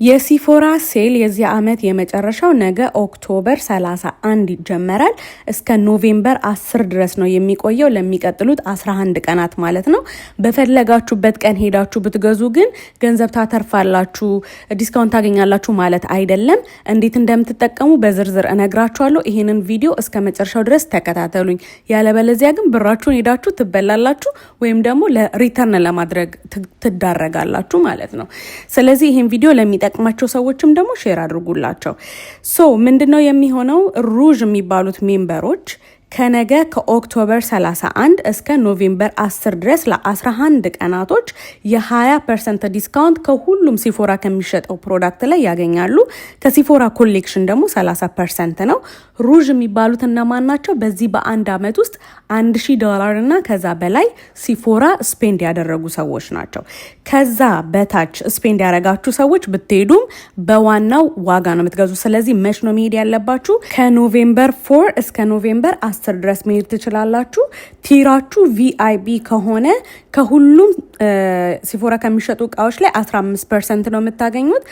የሲፎራ ሴል የዚህ ዓመት የመጨረሻው ነገ ኦክቶበር 31 ይጀመራል። እስከ ኖቬምበር 10 ድረስ ነው የሚቆየው፣ ለሚቀጥሉት 11 ቀናት ማለት ነው። በፈለጋችሁበት ቀን ሄዳችሁ ብትገዙ ግን ገንዘብ ታተርፋላችሁ፣ ዲስካውንት ታገኛላችሁ ማለት አይደለም። እንዴት እንደምትጠቀሙ በዝርዝር እነግራችኋለሁ። ይህንን ቪዲዮ እስከ መጨረሻው ድረስ ተከታተሉኝ። ያለበለዚያ ግን ብራችሁን ሄዳችሁ ትበላላችሁ ወይም ደግሞ ለሪተርን ለማድረግ ትዳረጋላችሁ ማለት ነው። ስለዚህ ይህን ቪዲዮ ለሚጠቅማቸው ሰዎችም ደግሞ ሼር አድርጉላቸው። ምንድነው የሚሆነው? ሩዥ የሚባሉት ሜምበሮች ከነገ ከኦክቶበር 31 እስከ ኖቬምበር 10 ድረስ ለ11 ቀናቶች የ20% ዲስካውንት ከሁሉም ሲፎራ ከሚሸጠው ፕሮዳክት ላይ ያገኛሉ። ከሲፎራ ኮሌክሽን ደግሞ 30% ነው። ሩዥ የሚባሉት እነማን ናቸው? በዚህ በአንድ አመት ውስጥ $1000 እና ከዛ በላይ ሲፎራ ስፔንድ ያደረጉ ሰዎች ናቸው። ከዛ በታች ስፔንድ ያደረጋችሁ ሰዎች ብትሄዱም በዋናው ዋጋ ነው የምትገዙ። ስለዚህ መች ነው መሄድ ያለባችሁ? ከኖቬምበር 4 እስከ ኖቬምበር 10 ድረስ መሄድ ትችላላችሁ። ቲራችሁ ቪአይፒ ከሆነ ከሁሉም ሲፎራ ከሚሸጡ እቃዎች ላይ 15% ነው የምታገኙት።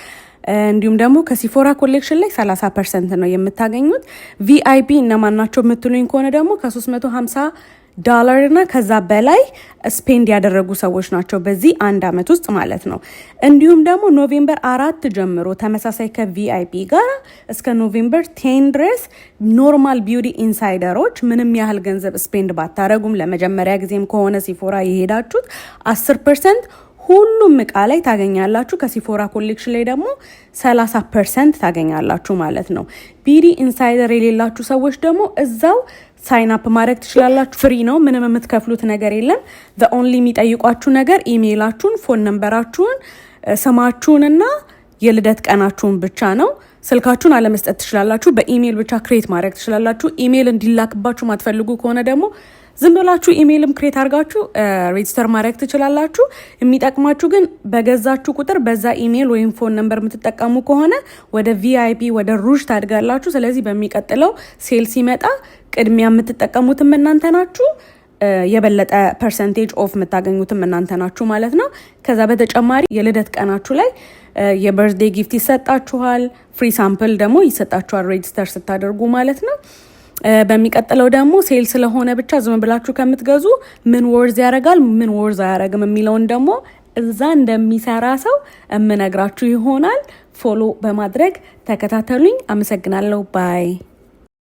እንዲሁም ደግሞ ከሲፎራ ኮሌክሽን ላይ 30% ነው የምታገኙት። ቪአይፒ እነማን ናቸው የምትሉኝ ከሆነ ደግሞ ከ$350 እና ከዛ በላይ ስፔንድ ያደረጉ ሰዎች ናቸው በዚህ አንድ አመት ውስጥ ማለት ነው። እንዲሁም ደግሞ ኖቬምበር 4 ጀምሮ ተመሳሳይ ከቪአይፒ ጋር እስከ ኖቬምበር 10 ድረስ ኖርማል ቢዩቲ ኢንሳይደሮች ምንም ያህል ገንዘብ ስፔንድ ባታረጉም ለመጀመሪያ ጊዜም ከሆነ ሲፎራ የሄዳችሁት 10% ሁሉም እቃ ላይ ታገኛላችሁ። ከሲፎራ ኮሌክሽን ላይ ደግሞ 30% ታገኛላችሁ ማለት ነው። ቢዩቲ ኢንሳይደር የሌላችሁ ሰዎች ደግሞ እዛው ሳይን አፕ ማድረግ ትችላላችሁ። ፍሪ ነው፣ ምንም የምትከፍሉት ነገር የለም። ዘ ኦንሊ የሚጠይቋችሁ ነገር ኢሜይላችሁን፣ ፎን ነምበራችሁን፣ ስማችሁንና የልደት ቀናችሁን ብቻ ነው። ስልካችሁን አለመስጠት ትችላላችሁ። በኢሜይል ብቻ ክሬት ማድረግ ትችላላችሁ። ኢሜይል እንዲላክባችሁ ማትፈልጉ ከሆነ ደግሞ ዝም ብላችሁ ኢሜይልም ክሬት አድርጋችሁ ሬጅስተር ማድረግ ትችላላችሁ። የሚጠቅማችሁ ግን በገዛችሁ ቁጥር በዛ ኢሜይል ወይም ፎን ነምበር የምትጠቀሙ ከሆነ ወደ ቪአይፒ ወደ ሩዥ ታድጋላችሁ። ስለዚህ በሚቀጥለው ሴል ሲመጣ ቅድሚያ የምትጠቀሙትም እናንተ ናችሁ፣ የበለጠ ፐርሰንቴጅ ኦፍ የምታገኙትም እናንተ ናችሁ ማለት ነው። ከዛ በተጨማሪ የልደት ቀናችሁ ላይ የበርዝዴይ ጊፍት ይሰጣችኋል። ፍሪ ሳምፕል ደግሞ ይሰጣችኋል ሬጅስተር ስታደርጉ ማለት ነው። በሚቀጥለው ደግሞ ሴል ስለሆነ ብቻ ዝም ብላችሁ ከምትገዙ ምን ወርዝ ያደርጋል ምን ወርዝ አያደርግም የሚለውን ደግሞ እዛ እንደሚሰራ ሰው እምነግራችሁ ይሆናል። ፎሎ በማድረግ ተከታተሉኝ። አመሰግናለሁ። ባይ